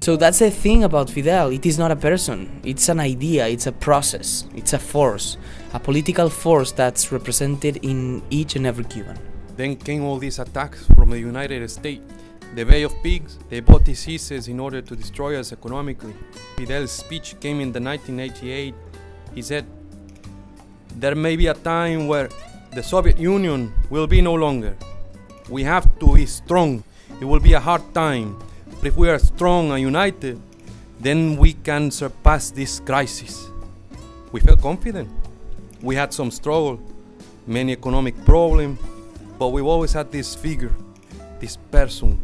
So that's the thing about Fidel. It is not a person. It's an idea. It's a process. It's a force. A political force that's represented in each and every Cuban. Then came all these attacks from the United States. The Bay of Pigs, they bought diseases in order to destroy us economically. Fidel's speech came in the 1988. He said, there may be a time where the Soviet Union will be no longer. We have to be strong. It will be a hard time. But if we are strong and united, then we can surpass this crisis. We felt confident. We had some struggle, many economic problems, but we've always had this figure, this person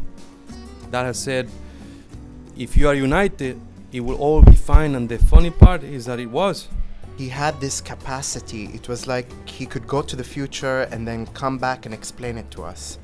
that has said, if you are united, it will all be fine. And the funny part is that it was. He had this capacity. It was like he could go to the future and then come back and explain it to us.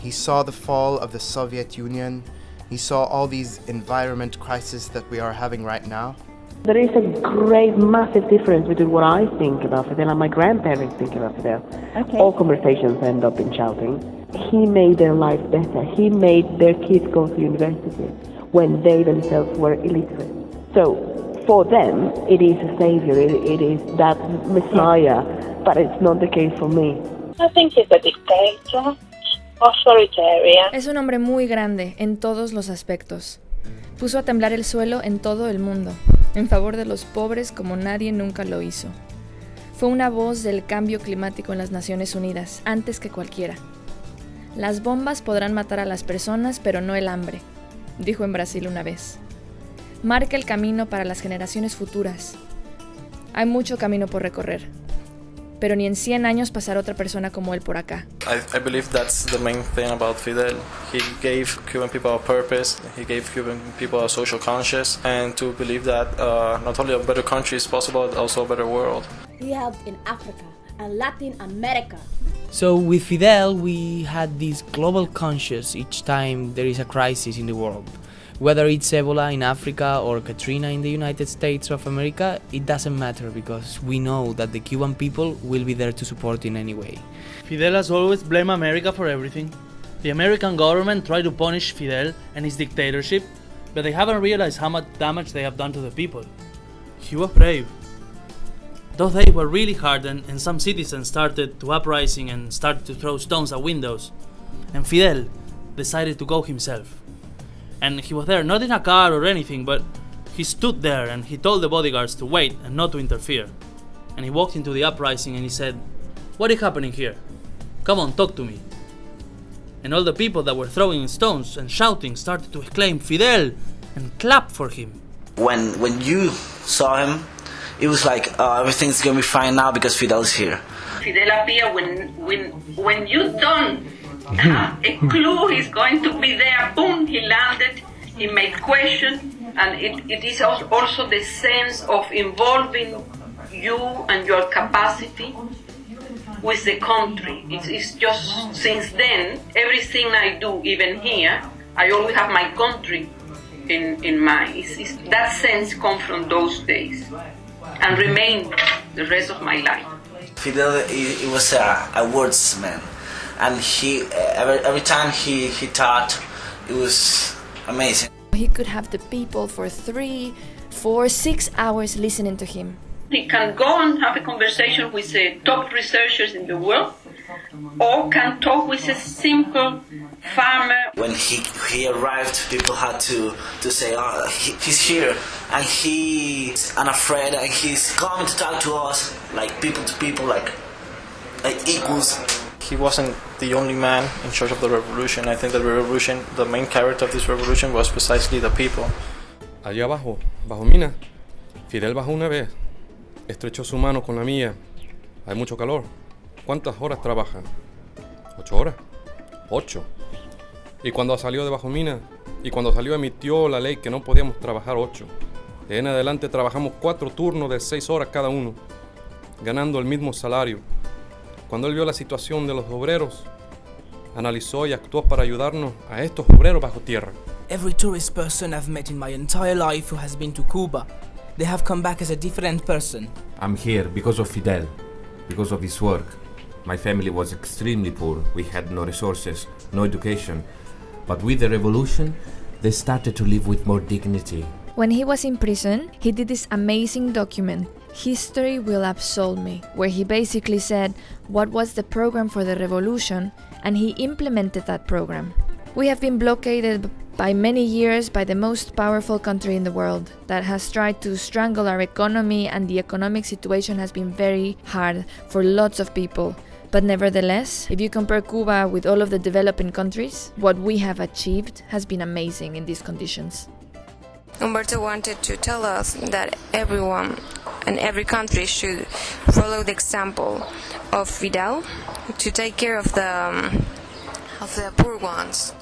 He saw the fall of the Soviet Union. He saw all these environment crises that we are having right now. There is a great, massive difference between what I think about Fidel and my grandparents think about Fidel. Okay. All conversations end up in shouting. He made their life better. He made their kids go to university when they themselves were illiterate. So for them, it is a savior. It is that messiah, but it's not the case for me. I think he's a dictator. Authoritarian. Es un hombre muy grande en todos los aspectos. Puso a temblar el suelo en todo el mundo, en favor de los pobres como nadie nunca lo hizo. Fue una voz del cambio climático en las Naciones Unidas, antes que cualquiera. Las bombas podrán matar a las personas, pero no el hambre, dijo en Brasil una vez. Marca el camino para las generaciones futuras. Hay mucho camino por recorrer. Pero ni en 100 años pasará otra persona como él por acá. I believe that's the main thing about Fidel. He gave Cuban people a purpose, he gave Cuban people a social conscience, and to believe that not only a better country is possible, but also a better world. He helped in Africa and Latin America. So with Fidel, we had this global conscience each time there is a crisis in the world. Whether it's Ebola in Africa or Katrina in the United States of America, it doesn't matter because we know that the Cuban people will be there to support in any way. Fidel has always blamed America for everything. The American government tried to punish Fidel and his dictatorship, but they haven't realized how much damage they have done to the people. He was brave. Those days were really hard and some citizens started to uprising and started to throw stones at windows. And Fidel decided to go himself. And he was there, not in a car or anything, but he stood there and he told the bodyguards to wait and not to interfere. And he walked into the uprising and he said, "What is happening here? Come on, talk to me." And all the people that were throwing stones and shouting started to exclaim, "Fidel!" and clap for him. When you saw him, it was like, everything's gonna be fine now because Fidel is here. Fidel appeared when you don't have a clue he's going to be there. Boom, he landed, he made questions, and it is also the sense of involving you and your capacity with the country. It's just, since then, everything I do, even here, I always have my country in mind. That sense comes from those days and remain the rest of my life. Fidel, he was a wordsman. And he every time he taught, it was amazing. He could have the people for 3, 4, 6 hours listening to him. He can go and have a conversation with the top researchers in the world, or can talk with a simple farmer. When he arrived, people had to say, "Oh, he's here," and he's unafraid, and he's coming to talk to us like people to people, like equals. He wasn't the only man in charge of the revolution. I think that the revolution, the main character of this revolution was precisely the people. Allá abajo, bajo mina, Fidel bajó una vez, estrechó su mano con la mía. Hay mucho calor. ¿Cuántas horas trabaja? 8 horas. 8. Y cuando salió de bajo mina, y cuando salió emitió la ley que no podíamos trabajar 8. De ahí en adelante trabajamos 4 turnos de 6 horas cada uno, ganando el mismo salario. Cuando él vio la situación de los obreros, analizó y actuó para ayudarnos a estos obreros bajo tierra. Every tourist person I've met in my entire life who has been to Cuba, they have come back as a different person. I'm here because of Fidel, because of his work. My family was extremely poor. We had no resources, no education. But with the revolution, they started to live with more dignity. When he was in prison, he did this amazing document, History Will Absolve Me, where he basically said what was the program for the revolution, and he implemented that program. We have been blockaded by many years by the most powerful country in the world that has tried to strangle our economy, and the economic situation has been very hard for lots of people. But nevertheless, if you compare Cuba with all of the developing countries, what we have achieved has been amazing in these conditions. Humberto wanted to tell us that everyone and every country should follow the example of Fidel to take care of the poor ones.